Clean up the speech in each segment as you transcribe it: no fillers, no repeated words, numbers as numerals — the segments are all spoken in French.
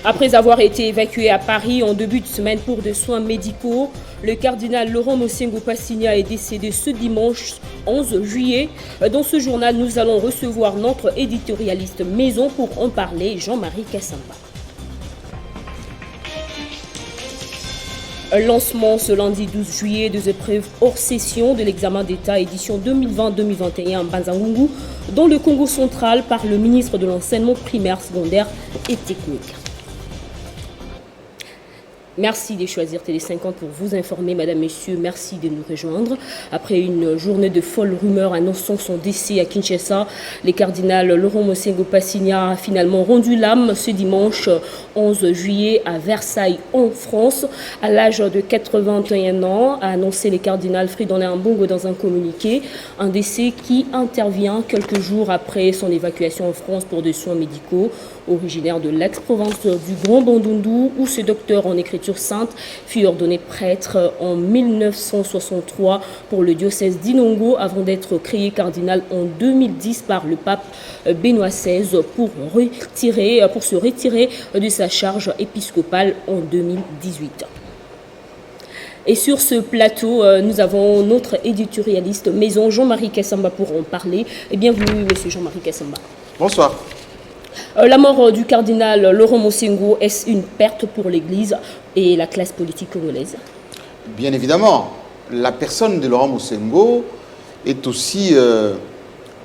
Après avoir été évacué à Paris en début de semaine pour des soins médicaux, le cardinal Laurent Mosengo Passigna est décédé ce dimanche 11 juillet. Dans ce journal, nous allons recevoir notre éditorialiste maison pour en parler, Jean-Marie Kassamba. Lancement ce lundi 12 juillet des épreuves hors session de l'examen d'État édition 2020-2021 en Banzangungu dans le Congo central par le ministre de l'enseignement primaire, secondaire et technique. Merci de choisir Télé 50 pour vous informer, Madame, Messieurs. Merci de nous rejoindre. Après une journée de folles rumeurs annonçant son décès à Kinshasa, le cardinal Laurent Mosengo Passigna a finalement rendu l'âme ce dimanche 11 juillet à Versailles, en France. À l'âge de 81 ans, a annoncé le cardinal Fridolin Ambongo dans un communiqué. Un décès qui intervient quelques jours après son évacuation en France pour des soins médicaux. Originaire de l'ex-province du Grand Bandundu, où ce docteur en écriture sainte fut ordonné prêtre en 1963 pour le diocèse d'Inongo avant d'être créé cardinal en 2010 par le pape Benoît XVI pour se retirer de sa charge épiscopale en 2018. Et sur ce plateau, nous avons notre éditorialiste maison Jean-Marie Kassamba pour en parler. Et bienvenue, monsieur Jean-Marie Kassamba. Bonsoir. La mort du cardinal Laurent Mosengo, est-ce une perte pour l'Église et la classe politique congolaise? Bien évidemment, la personne de Laurent Mosengo est aussi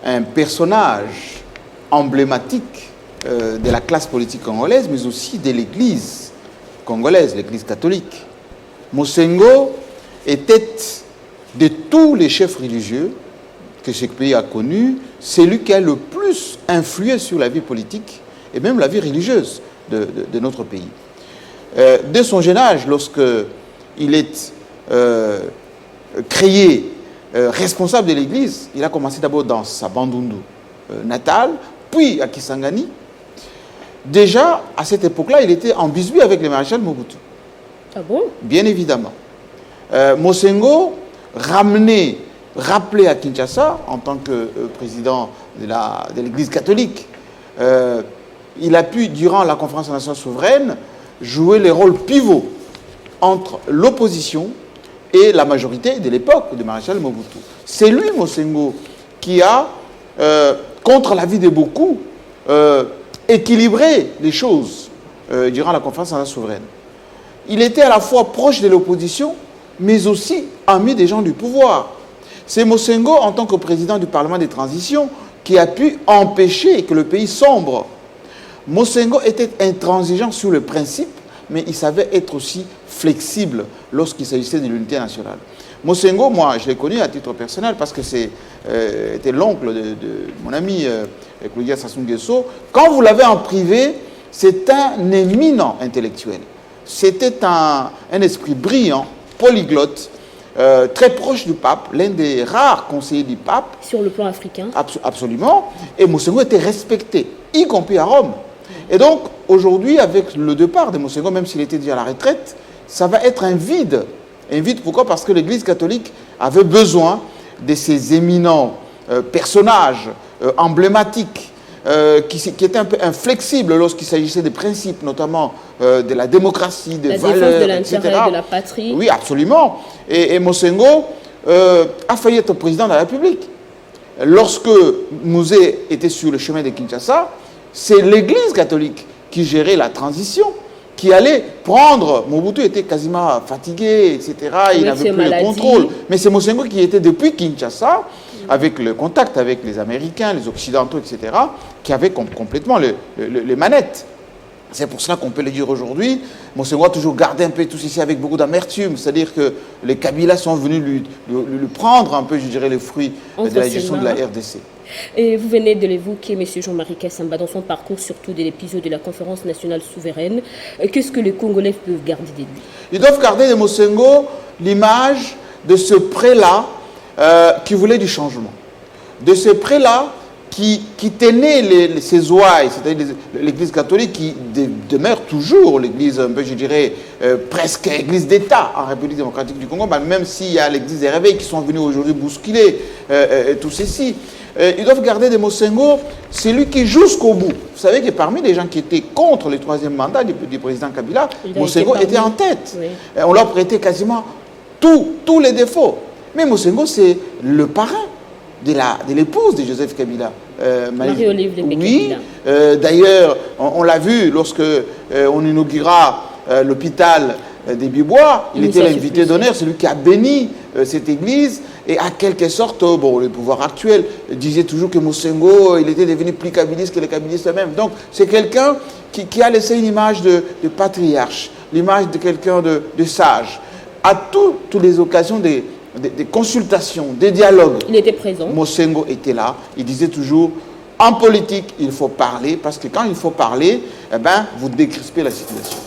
un personnage emblématique de la classe politique congolaise, mais aussi de l'Église congolaise, l'Église catholique. Mosengo était, de tous les chefs religieux que ce pays a connus, celui qui a le plus influé sur la vie politique et même la vie religieuse de notre pays. Dès son jeune âge, lorsqu'il est créé responsable de l'Église, il a commencé d'abord dans sa Bandundu natale, puis à Kisangani. Déjà, à cette époque-là, il était en bisbille avec le maréchal Mobutu. Ah bon? Bien évidemment. Mosengo, rappelé à Kinshasa en tant que président de l'Église catholique, il a pu, durant la conférence nationale souveraine, jouer les rôles pivots entre l'opposition et la majorité de l'époque de maréchal Mobutu. C'est lui, Mosengo, qui a, contre l'avis de beaucoup, équilibré les choses durant la conférence nationale souveraine. Il était à la fois proche de l'opposition, mais aussi ami des gens du pouvoir. C'est Mosengo, en tant que président du Parlement des transitions, qui a pu empêcher que le pays sombre. Mosengo était intransigeant sur le principe, mais il savait être aussi flexible lorsqu'il s'agissait de l'unité nationale. Mosengo, moi, je l'ai connu à titre personnel parce que c'était l'oncle de mon ami Claudia Sassou Nguesso. Quand vous l'avez en privé, c'est un éminent intellectuel. C'était un esprit brillant, polyglotte, très proche du pape, l'un des rares conseillers du pape. Sur le plan africain. Absolument. Et Mosengo était respecté, y compris à Rome. Et donc, aujourd'hui, avec le départ de Mosengo, même s'il était déjà à la retraite, ça va être un vide. Un vide, pourquoi? Parce que l'Église catholique avait besoin de ces éminents personnages emblématiques, qui étaient un peu inflexibles lorsqu'il s'agissait des principes, notamment de la démocratie, des valeurs, défense de l'intérêt de la patrie. Oui, absolument. Et Mosengo a failli être président de la République. Lorsque Mouzé était sur le chemin de Kinshasa, c'est l'Église catholique qui gérait la transition, qui allait prendre... Mobutu était quasiment fatigué, etc. Il n'avait plus le contrôle. Mais c'est Mosengo qui était depuis Kinshasa, avec le contact avec les Américains, les Occidentaux, etc., qui avait complètement les manettes. C'est pour cela qu'on peut le dire aujourd'hui. Mosengo a toujours gardé un peu tout ceci avec beaucoup d'amertume. C'est-à-dire que les Kabila sont venus lui prendre un peu, je dirais, les fruits de la gestion de la RDC. Et vous venez de l'évoquer, M. Jean-Marie Kassamba, dans son parcours, surtout de l'épisode de la conférence nationale souveraine. Qu'est-ce que les Congolais peuvent garder de lui? Ils doivent garder de Mosengo l'image de ce prélat qui voulait du changement. De ce prélat qui tenait ses ouailles, c'est-à-dire l'Église catholique qui demeure toujours l'Église, un peu, je dirais, presque Église d'État en République démocratique du Congo, même s'il y a l'Église des réveils qui sont venus aujourd'hui bousculer tout ceci. Ils doivent garder de Mosengo celui qui jusqu'au bout. Vous savez que parmi les gens qui étaient contre le troisième mandat du président Kabila, Mosengo était en tête. Oui. On leur prêtait quasiment tous les défauts. Mais Mosengo, c'est le parrain de l'épouse de Joseph Kabila. Marie-Olive Kabila. Oui, d'ailleurs, on l'a vu lorsque on inaugura l'hôpital des Bibois, il était l'invité d'honneur, celui qui a béni cette église, et à quelque sorte, bon, le pouvoir actuel disait toujours que Mosengo, il était devenu plus kabiliste que les kabilistes eux-mêmes. Donc, c'est quelqu'un qui a laissé une image de patriarche, l'image de quelqu'un de sage. À toutes les occasions des consultations, des dialogues, il était présent. Mosengo était là, il disait toujours, en politique, il faut parler, parce que quand il faut parler, eh ben, vous décrispez la situation.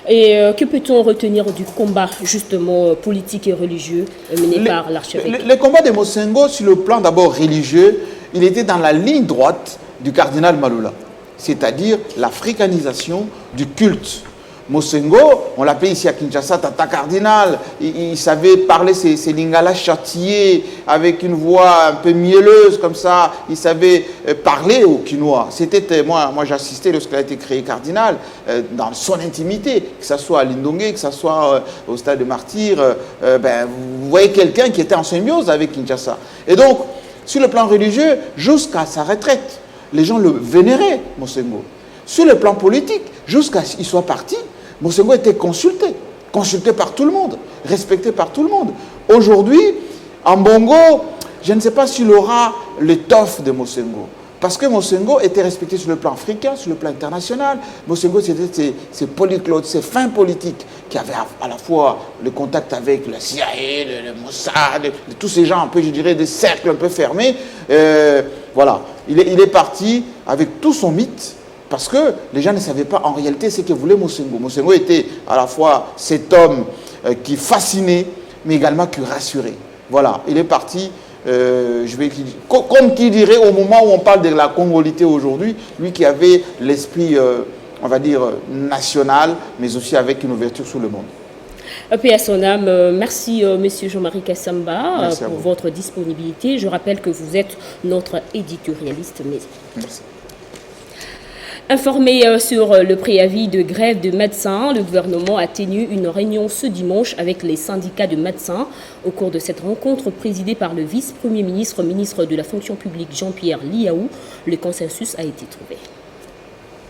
Et que peut-on retenir du combat, justement, politique et religieux mené par l'archevêque? Le combat de Mosengo, sur le plan d'abord religieux, il était dans la ligne droite du cardinal Malula, c'est-à-dire l'africanisation du culte. Mosengo, on l'appelait ici à Kinshasa Tata Cardinal, il savait parler ces lingala châtiés avec une voix un peu mielleuse comme ça, il savait parler au Quinois. C'était, moi j'assistais lorsqu'il a été créé cardinal, dans son intimité, que ce soit à Lindongue, que ce soit au stade de Martyr, vous voyez quelqu'un qui était en symbiose avec Kinshasa. Et donc, sur le plan religieux, jusqu'à sa retraite, les gens le vénéraient, Mosengo. Sur le plan politique, jusqu'à ce qu'il soit parti, Mosengo était consulté par tout le monde, respecté par tout le monde. Aujourd'hui, en Bongo, je ne sais pas s'il aura l'étoffe de Mosengo. Parce que Mosengo était respecté sur le plan africain, sur le plan international. Mosengo, c'était ces polyglottes, ces fins politiques qui avaient à la fois le contact avec la CIA, le Mossad, tous ces gens, un peu, je dirais, des cercles un peu fermés. Voilà, il est parti avec tout son mythe. Parce que les gens ne savaient pas en réalité ce que voulait Mosengo. Mosengo était à la fois cet homme qui fascinait, mais également qui rassurait. Voilà, il est parti, comme qui dirait au moment où on parle de la congolité aujourd'hui, lui qui avait l'esprit, on va dire, national, mais aussi avec une ouverture sur le monde. Paix à son âme, merci Monsieur Jean-Marie Kassamba pour votre disponibilité. Je rappelle que vous êtes notre éditorialiste maison. Merci. Informé sur le préavis de grève de médecins, le gouvernement a tenu une réunion ce dimanche avec les syndicats de médecins. Au cours de cette rencontre présidée par le vice-premier ministre, ministre de la fonction publique Jean-Pierre Liaou, le consensus a été trouvé.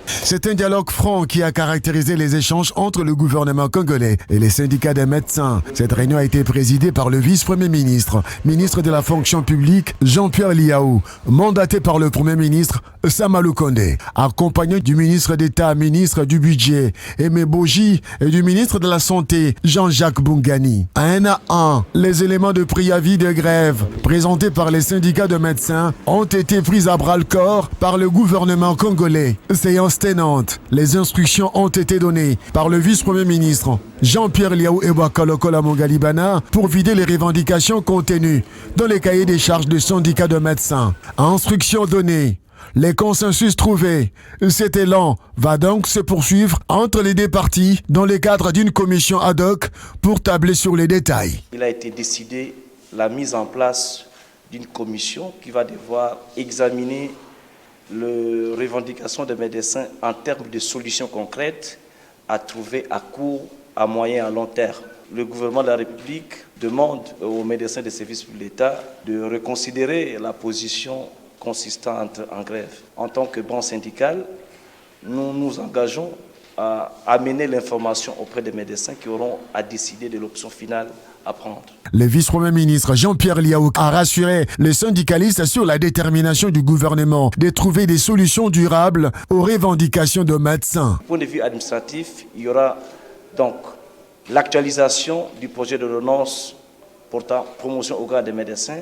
C'est un dialogue franc qui a caractérisé les échanges entre le gouvernement congolais et les syndicats des médecins. Cette réunion a été présidée par le vice-premier ministre, ministre de la fonction publique Jean-Pierre Liaou, mandaté par le premier ministre Samalou Kondé, accompagné du ministre d'État, ministre du budget Aimé Boji et du ministre de la Santé Jean-Jacques Bungani. Un à un, les éléments de préavis de grève présentés par les syndicats de médecins ont été pris à bras-le-corps par le gouvernement congolais. Séance tenante, les instructions ont été données par le vice-premier ministre Jean-Pierre Liaou Ebouakalokola Mongalibana pour vider les revendications contenues dans les cahiers des charges du syndicat de médecins. Instructions données. Les consensus trouvés, cet élan va donc se poursuivre entre les deux parties dans le cadre d'une commission ad hoc pour tabler sur les détails. Il a été décidé la mise en place d'une commission qui va devoir examiner les revendications des médecins en termes de solutions concrètes à trouver à court, à moyen et à long terme. Le gouvernement de la République demande aux médecins des services de l'État de reconsidérer la position consistante en grève. En tant que branche syndicale, nous nous engageons à amener l'information auprès des médecins qui auront à décider de l'option finale à prendre. Le vice-premier ministre Jean-Pierre Liaou a rassuré les syndicalistes sur la détermination du gouvernement de trouver des solutions durables aux revendications de médecins. Du point de vue administratif, il y aura donc l'actualisation du projet de l'ordonnance portant promotion au grade des médecins,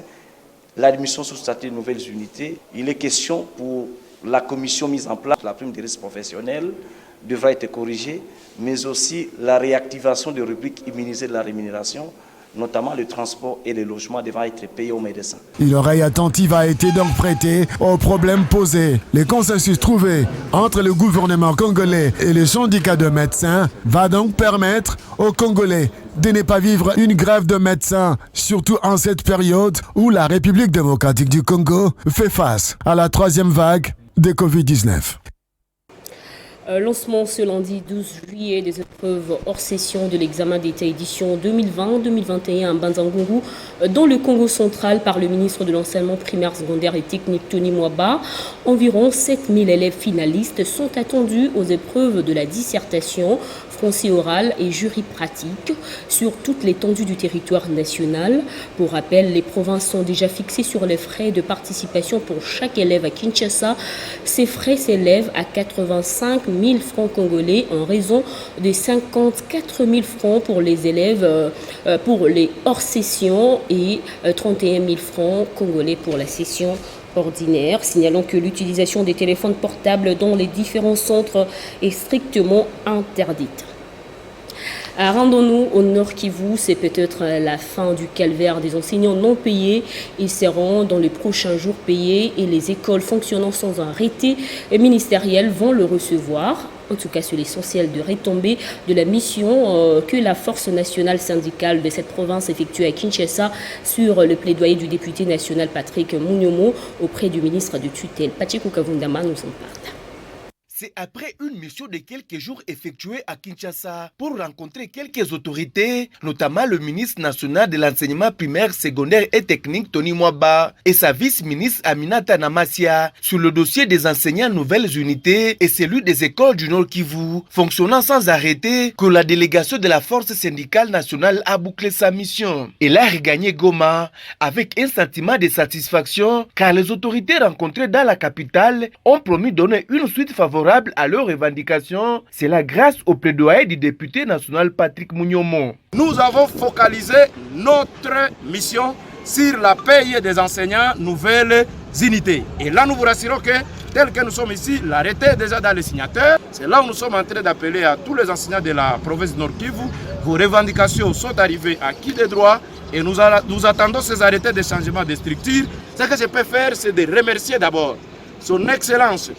l'admission sous statut de nouvelles unités. Il est question pour la commission mise en place, la prime de risque professionnel devra être corrigée, mais aussi la réactivation des rubriques immunisées de la rémunération notamment le transport et le logement devant être payés aux médecins. Une oreille attentive a été donc prêtée aux problèmes posés. Le consensus trouvé entre le gouvernement congolais et les syndicats de médecins va donc permettre aux Congolais de ne pas vivre une grève de médecins, surtout en cette période où la République démocratique du Congo fait face à la 3e vague de Covid-19. Lancement ce lundi 12 juillet des épreuves hors session de l'examen d'État édition 2020-2021 à Banzangourou dans le Congo central par le ministre de l'Enseignement primaire, secondaire et technique Tony Mwaba. Environ 7000 élèves finalistes sont attendus aux épreuves de la dissertation, français oral et jury pratique sur toute l'étendue du territoire national. Pour rappel, les provinces sont déjà fixées sur les frais de participation pour chaque élève à Kinshasa. Ces frais s'élèvent à 85 000 francs congolais en raison de 54 000 francs pour les élèves pour les hors-sessions et 31 000 francs congolais pour la session ordinaire. Signalons que l'utilisation des téléphones portables dans les différents centres est strictement interdite. Rendons-nous au Nord Kivu, c'est peut-être la fin du calvaire des enseignants non payés. Ils seront dans les prochains jours payés et les écoles fonctionnant sans un arrêté ministériel vont le recevoir. En tout cas, c'est l'essentiel de retombée de la mission que la force nationale syndicale de cette province effectue à Kinshasa sur le plaidoyer du député national Patrick Mounyomo auprès du ministre de tutelle. Pacheco Kavundama nous en parle. C'est après une mission de quelques jours effectuée à Kinshasa pour rencontrer quelques autorités, notamment le ministre national de l'enseignement primaire, secondaire et technique Tony Mwaba et sa vice-ministre Aminata Namasia sur le dossier des enseignants nouvelles unités et celui des écoles du Nord Kivu, fonctionnant sans arrêter, que la délégation de la force syndicale nationale a bouclé sa mission. Elle a regagné Goma avec un sentiment de satisfaction car les autorités rencontrées dans la capitale ont promis de donner une suite favorable à leurs revendications, c'est la grâce au plaidoyer du député national Patrick Mounyomo. Nous avons focalisé notre mission sur la paye des enseignants nouvelles unités. Et là, nous vous rassurons que, tel que nous sommes ici, l'arrêté est déjà dans les signataires. C'est là où nous sommes en train d'appeler à tous les enseignants de la province Nord Kivu. Vos revendications sont arrivées à qui de droit et nous attendons ces arrêtés de changement de structure. Ce que je peux faire, c'est de remercier d'abord son Excellence,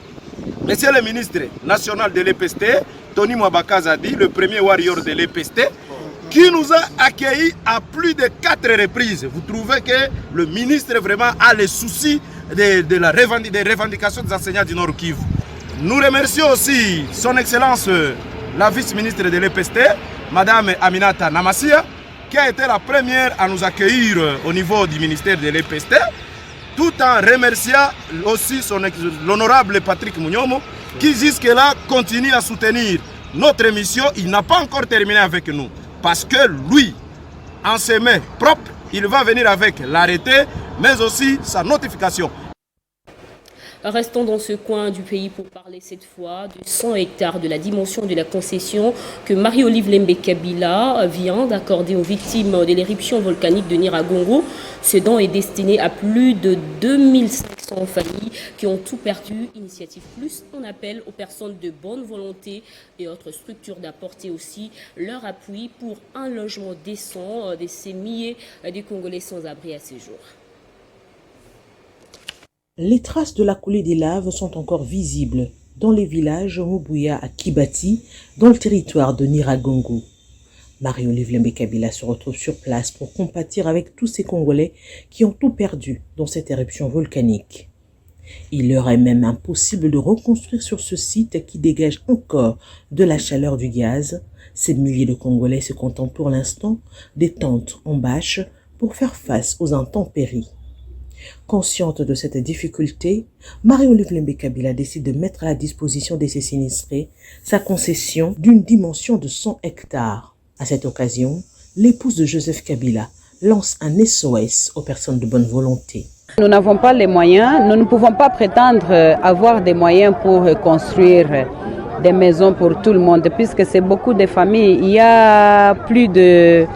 Monsieur le ministre national de l'EPST, Tony Mwaba Kazadi, le premier warrior de l'EPST, qui nous a accueillis à plus de 4 reprises. Vous trouvez que le ministre vraiment a les soucis des revendications des enseignants du Nord Kivu. Nous remercions aussi son Excellence, la vice-ministre de l'EPST, Madame Aminata Namasia, qui a été la première à nous accueillir au niveau du ministère de l'EPST, tout en remerciant aussi l'honorable Patrick Mounyomo, qui jusque-là continue à soutenir notre mission. Il n'a pas encore terminé avec nous, parce que lui, en ses mains propres, il va venir avec l'arrêté, mais aussi sa notification. Restons dans ce coin du pays pour parler cette fois de 100 hectares de la dimension de la concession que Marie-Olive Lembe Kabila vient d'accorder aux victimes de l'éruption volcanique de Nyiragongo. Ce don est destiné à plus de 2500 familles qui ont tout perdu. Initiative Plus en appelle aux personnes de bonne volonté et autres structures d'apporter aussi leur appui pour un logement décent de ces milliers de Congolais sans abri à ces jours. Les traces de la coulée des laves sont encore visibles dans les villages Mubouya à Kibati, dans le territoire de Nyiragongo. Marie-Olive Lembe Kabila se retrouve sur place pour compatir avec tous ces Congolais qui ont tout perdu dans cette éruption volcanique. Il leur est même impossible de reconstruire sur ce site qui dégage encore de la chaleur du gaz. Ces milliers de Congolais se contentent pour l'instant des tentes en bâche pour faire face aux intempéries. Consciente de cette difficulté, Marie-Olive Lembe Kabila décide de mettre à la disposition de ses sinistrés sa concession d'une dimension de 100 hectares. À cette occasion, l'épouse de Joseph Kabila lance un SOS aux personnes de bonne volonté. Nous n'avons pas les moyens, nous ne pouvons pas prétendre avoir des moyens pour construire des maisons pour tout le monde, puisque c'est beaucoup de familles. Il y a plus de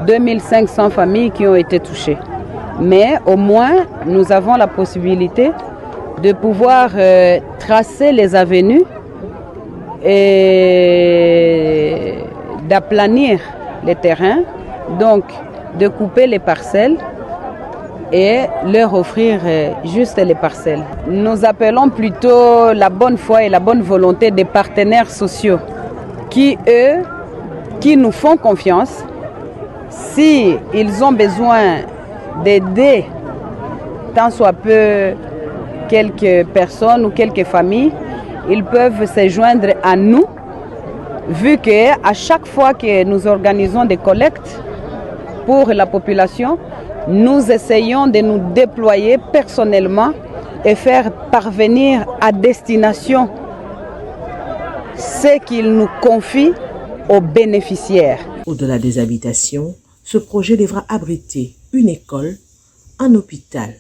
2500 familles qui ont été touchées. Mais au moins, nous avons la possibilité de pouvoir tracer les avenues et d'aplanir les terrains. Donc, de couper les parcelles et leur offrir juste les parcelles. Nous appelons plutôt la bonne foi et la bonne volonté des partenaires sociaux qui nous font confiance. Si ils ont besoin d'aider tant soit peu quelques personnes ou quelques familles, ils peuvent se joindre à nous, vu qu'à chaque fois que nous organisons des collectes pour la population, nous essayons de nous déployer personnellement et faire parvenir à destination ce qu'ils nous confient aux bénéficiaires. Au-delà des habitations, ce projet devra abriter une école, un hôpital,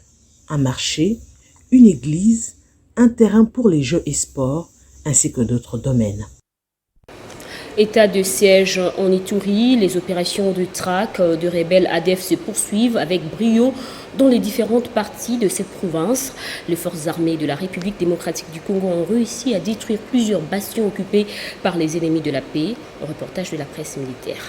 un marché, une église, un terrain pour les jeux et sports, ainsi que d'autres domaines. État de siège en Ituri, les opérations de traque de rebelles ADF se poursuivent avec brio dans les différentes parties de cette province. Les forces armées de la République démocratique du Congo ont réussi à détruire plusieurs bastions occupés par les ennemis de la paix. Reportage de la presse militaire.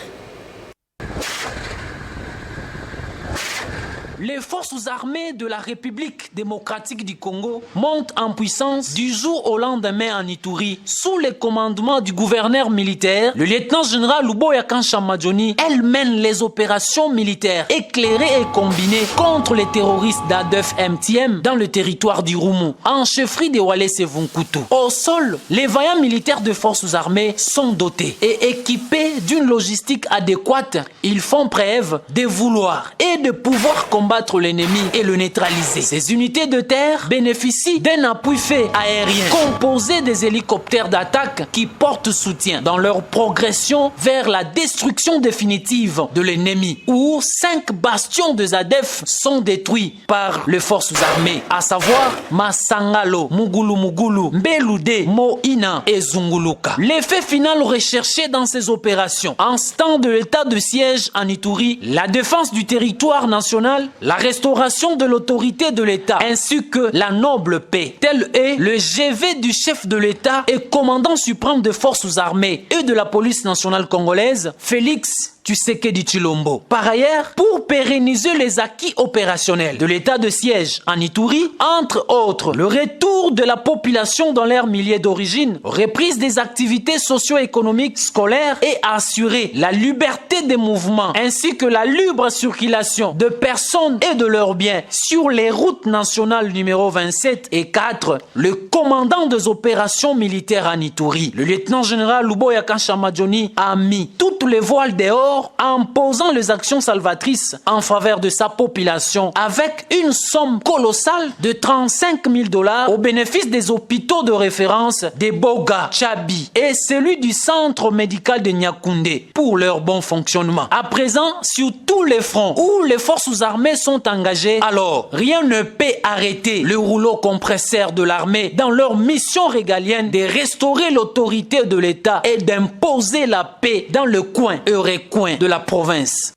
Les forces armées de la République démocratique du Congo montent en puissance du jour au lendemain en Ituri. Sous le commandement du gouverneur militaire, le lieutenant-général Luboya Kanshamadjoni, elle mène les opérations militaires éclairées et combinées contre les terroristes d'ADF MTM dans le territoire du Roumu, en chefferie de Walese Vunkutu. Au sol, les vaillants militaires de forces armées sont dotés et équipés d'une logistique adéquate. Ils font preuve de vouloir et de pouvoir combattre l'ennemi et le neutraliser. Ces unités de terre bénéficient d'un appui fait aérien composé des hélicoptères d'attaque qui portent soutien dans leur progression vers la destruction définitive de l'ennemi, où 5 bastions de ZADF sont détruits par les forces armées, à savoir Masangalo, Mugulu, Mbelude, Moina et Zunguluka. L'effet final recherché dans ces opérations, en ce temps de l'état de siège en Ituri, la défense du territoire national, la restauration de l'autorité de l'État ainsi que la noble paix. Tel est le GV du chef de l'État et commandant suprême des forces armées et de la police nationale congolaise, Félix Tshisekedi Tshilombo. Par ailleurs, pour pérenniser les acquis opérationnels de l'état de siège en Ituri, entre autres, le retour de la population dans leur milieu d'origine, reprise des activités socio-économiques scolaires et assurer la liberté des mouvements ainsi que la libre circulation de personnes et de leurs biens sur les routes nationales numéro 27 et 4, le commandant des opérations militaires en Ituri, le lieutenant-général Luboya Kanshamadjoni, a mis toutes les voiles dehors en posant les actions salvatrices en faveur de sa population avec une somme colossale de $35 000 au bénéfice des hôpitaux de référence de Boga, Tchabi et celui du centre médical de Nyakoundé pour leur bon fonctionnement. À présent, sur tous les fronts où les forces armées sont engagées, alors rien ne peut arrêter le rouleau compresseur de l'armée dans leur mission régalienne de restaurer l'autorité de l'État et d'imposer la paix dans le coin et recoin de la province.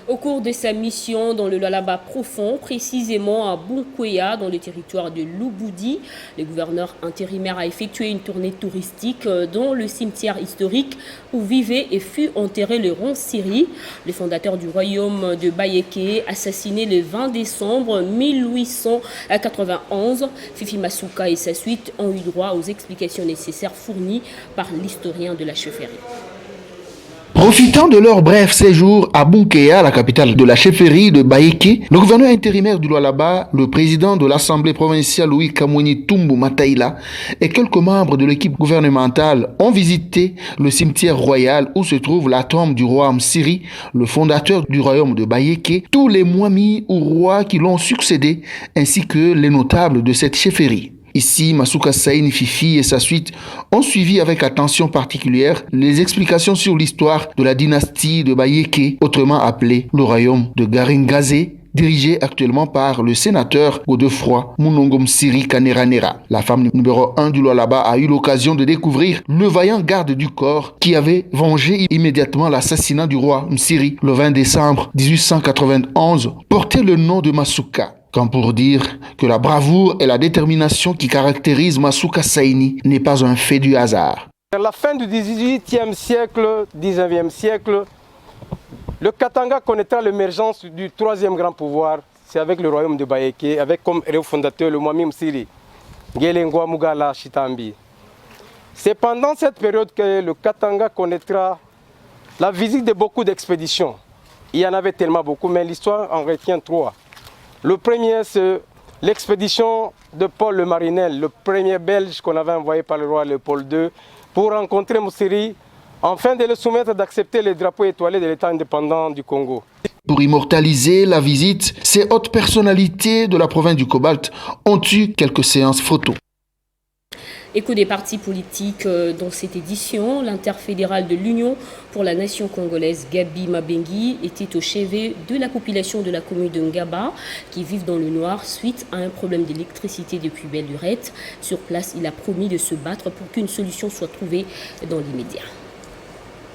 Au cours de sa mission dans le Lualaba profond, précisément à Bunkweya, dans le territoire de Lubudi, le gouverneur intérimaire a effectué une tournée touristique dans le cimetière historique où vivait et fut enterré le roi Siri, le fondateur du royaume de Bayeke, assassiné le 20 décembre 1891. Fifi Masuka et sa suite ont eu droit aux explications nécessaires fournies par l'historien de la chefferie. Profitant de leur bref séjour à Bunkweya, la capitale de la chefferie de Bayeke, le gouverneur intérimaire du Lualaba, le président de l'Assemblée provinciale Louis Kamweni Tumbu Mataïla et quelques membres de l'équipe gouvernementale ont visité le cimetière royal où se trouve la tombe du roi Msiri, le fondateur du royaume de Bayeke, tous les Mwami ou rois qui l'ont succédé, ainsi que les notables de cette chefferie. Ici, Masuka Saini Fifi et sa suite ont suivi avec attention particulière les explications sur l'histoire de la dynastie de Bayeke, autrement appelée le royaume de Garingazé, dirigé actuellement par le sénateur Godefroy Munongo Msiri Kaneranera. La femme numéro 1 du Lualaba a eu l'occasion de découvrir le vaillant garde du corps qui avait vengé immédiatement l'assassinat du roi Msiri le 20 décembre 1891, portait le nom de Masuka. Comme pour dire que la bravoure et la détermination qui caractérisent Masuka Saini n'est pas un fait du hasard. Vers la fin du XVIIIe siècle, XIXe siècle, Le Katanga connaîtra l'émergence du troisième grand pouvoir, c'est avec le royaume de Baéké, avec comme héros fondateur le Mwami Msiri, Ngelengwa Mugala Chitambi. C'est pendant cette période que le Katanga connaîtra la visite de beaucoup d'expéditions. Il y en avait tellement beaucoup, mais l'histoire en retient 3. Le premier, c'est l'expédition de Paul le Marinel, le premier Belge qu'on avait envoyé par le roi Léopold II pour rencontrer Moussiri, afin de le soumettre d'accepter les drapeaux étoilés de l'État indépendant du Congo. Pour immortaliser la visite, ces hautes personnalités de la province du Cobalt ont eu quelques séances photos. Écho des partis politiques dans cette édition, l'interfédéral de l'Union pour la nation congolaise Gabi Mabengi était au chevet de la population de la commune de Ngaba qui vivent dans le noir suite à un problème d'électricité depuis belle lurette. Sur place, il a promis de se battre pour qu'une solution soit trouvée dans l'immédiat.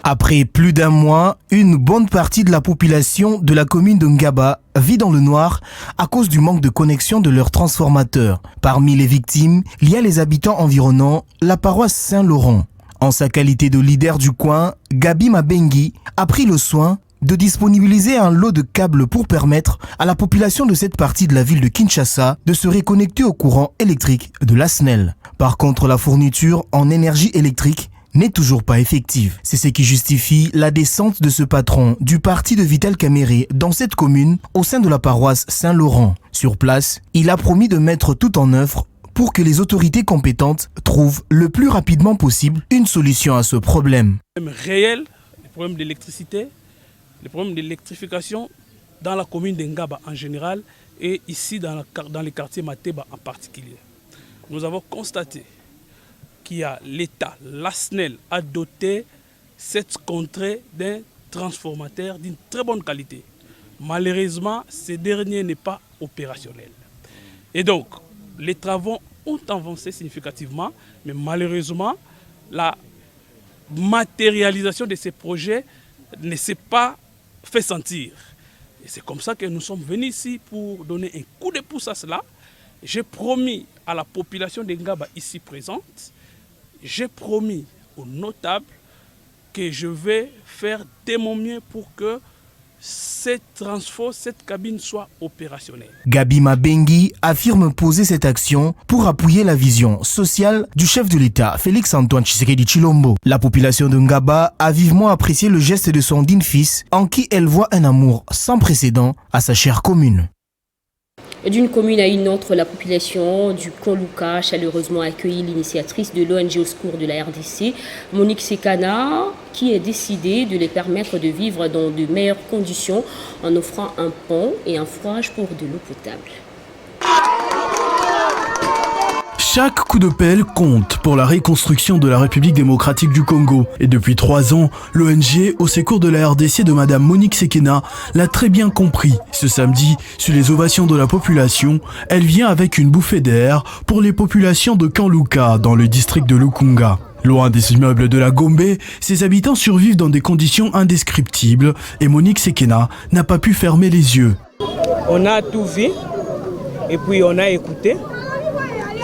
Après plus d'un mois, une bonne partie de la population de la commune de Ngaba vit dans le noir à cause du manque de connexion de leurs transformateurs. Parmi les victimes, il y a les habitants environnants, la paroisse Saint-Laurent. En sa qualité de leader du coin, Gabi Mabengi a pris le soin de disponibiliser un lot de câbles pour permettre à la population de cette partie de la ville de Kinshasa de se reconnecter au courant électrique de la SNEL. Par contre, la fourniture en énergie électrique n'est toujours pas effective. C'est ce qui justifie la descente de ce patron du parti de Vital Kamerhe dans cette commune au sein de la paroisse Saint-Laurent. Sur place, il a promis de mettre tout en œuvre pour que les autorités compétentes trouvent le plus rapidement possible une solution à ce problème. Le problème réel, le problème d'électricité, le problème d'électrification dans la commune de Ngaba en général et ici dans les quartiers Mateba en particulier. Nous avons constaté qu'il y a l'État, la SNEL, a doté cette contrée d'un transformateur d'une très bonne qualité. Malheureusement, ce dernier n'est pas opérationnel. Et donc, les travaux ont avancé significativement, mais malheureusement, la matérialisation de ces projets ne s'est pas fait sentir. Et c'est comme ça que nous sommes venus ici pour donner un coup de pouce à cela. J'ai promis à la population de Ngaba ici présente, j'ai promis aux notables que je vais faire de mon mieux pour que cette cabine soit opérationnelle. Gabi Mabengi affirme poser cette action pour appuyer la vision sociale du chef de l'État, Félix-Antoine Tshisekedi Tshilombo. La population de Ngaba a vivement apprécié le geste de son digne fils, en qui elle voit un amour sans précédent à sa chère commune. D'une commune à une autre, la population du Koluka a chaleureusement accueilli l'initiatrice de l'ONG au secours de la RDC, Monique Sekana, qui a décidé de les permettre de vivre dans de meilleures conditions en offrant un pont et un fourrage pour de l'eau potable. Chaque coup de pelle compte pour la reconstruction de la République démocratique du Congo. Et depuis 3 ans, l'ONG au secours de la RDC de Madame Monique Sekena l'a très bien compris. Ce samedi, sur les ovations de la population, elle vient avec une bouffée d'air pour les populations de Kanluka dans le district de Lukunga. Loin des immeubles de la Gombe, ses habitants survivent dans des conditions indescriptibles et Monique Sekena n'a pas pu fermer les yeux. On a tout vu et puis on a écouté.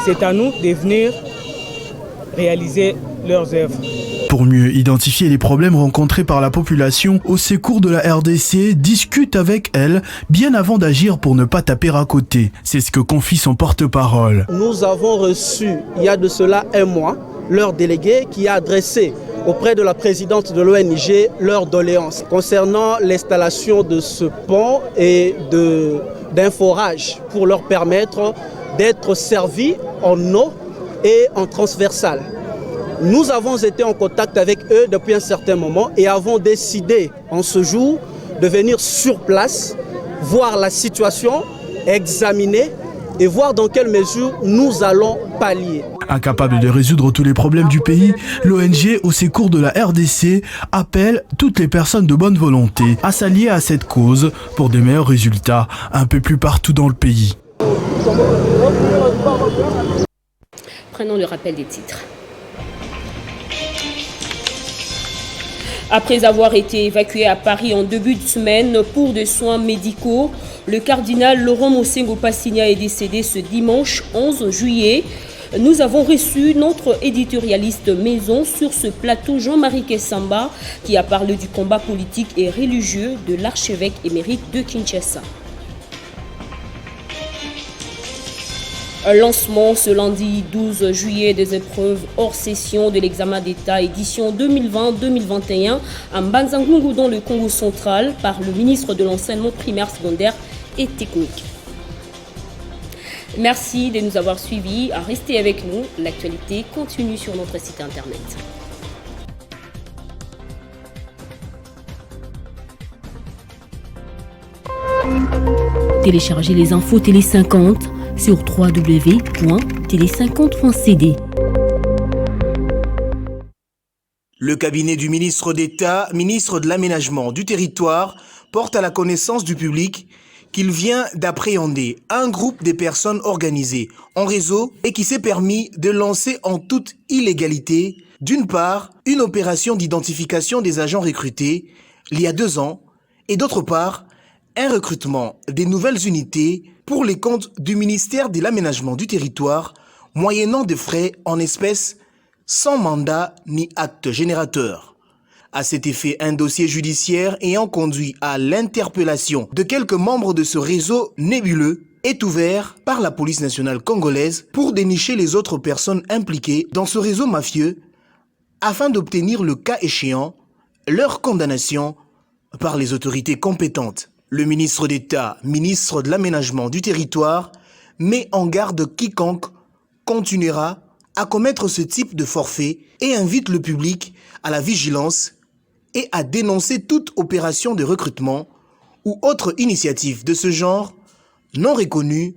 C'est à nous de venir réaliser leurs œuvres. Pour mieux identifier les problèmes rencontrés par la population, au secours de la RDC discute avec elle bien avant d'agir pour ne pas taper à côté. C'est ce que confie son porte-parole. Nous avons reçu, il y a de cela 1 mois, leur délégué qui a adressé auprès de la présidente de l'ONG leur doléance concernant l'installation de ce pont et d'un forage pour leur permettre d'être servis en eau et en transversal. Nous avons été en contact avec eux depuis un certain moment et avons décidé en ce jour de venir sur place, voir la situation, examiner et voir dans quelle mesure nous allons pallier. Incapable de résoudre tous les problèmes du pays, l'ONG au secours de la RDC appelle toutes les personnes de bonne volonté à s'allier à cette cause pour de meilleurs résultats un peu plus partout dans le pays. Prenons le rappel des titres. Après avoir été évacué à Paris en début de semaine pour des soins médicaux, le cardinal Laurent Mosengo Passigna est décédé ce dimanche 11 juillet. Nous avons reçu notre éditorialiste maison sur ce plateau, Jean-Marie Kessamba, qui a parlé du combat politique et religieux de l'archevêque émérite de Kinshasa. Lancement ce lundi 12 juillet des épreuves hors session de l'examen d'État édition 2020-2021 à Mbanza-Ngungu dans le Congo central par le ministre de l'enseignement primaire, secondaire et technique. Merci de nous avoir suivis. Restez avec nous. L'actualité continue sur notre site internet. Téléchargez les infos Télé 50 sur www.tele50.cd. Le cabinet du ministre d'État, ministre de l'Aménagement du Territoire, porte à la connaissance du public qu'il vient d'appréhender un groupe de personnes organisées en réseau et qui s'est permis de lancer en toute illégalité, d'une part, une opération d'identification des agents recrutés il y a 2 ans et d'autre part, un recrutement des nouvelles unités pour les comptes du ministère de l'Aménagement du Territoire, moyennant des frais en espèces sans mandat ni acte générateur. À cet effet, un dossier judiciaire ayant conduit à l'interpellation de quelques membres de ce réseau nébuleux est ouvert par la police nationale congolaise pour dénicher les autres personnes impliquées dans ce réseau mafieux afin d'obtenir le cas échéant leur condamnation par les autorités compétentes. Le ministre d'État, ministre de l'Aménagement du Territoire, met en garde quiconque continuera à commettre ce type de forfait et invite le public à la vigilance et à dénoncer toute opération de recrutement ou autre initiative de ce genre non reconnue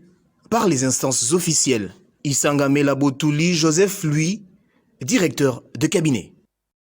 par les instances officielles. Isanga Melabotouli Joseph, lui, directeur de cabinet.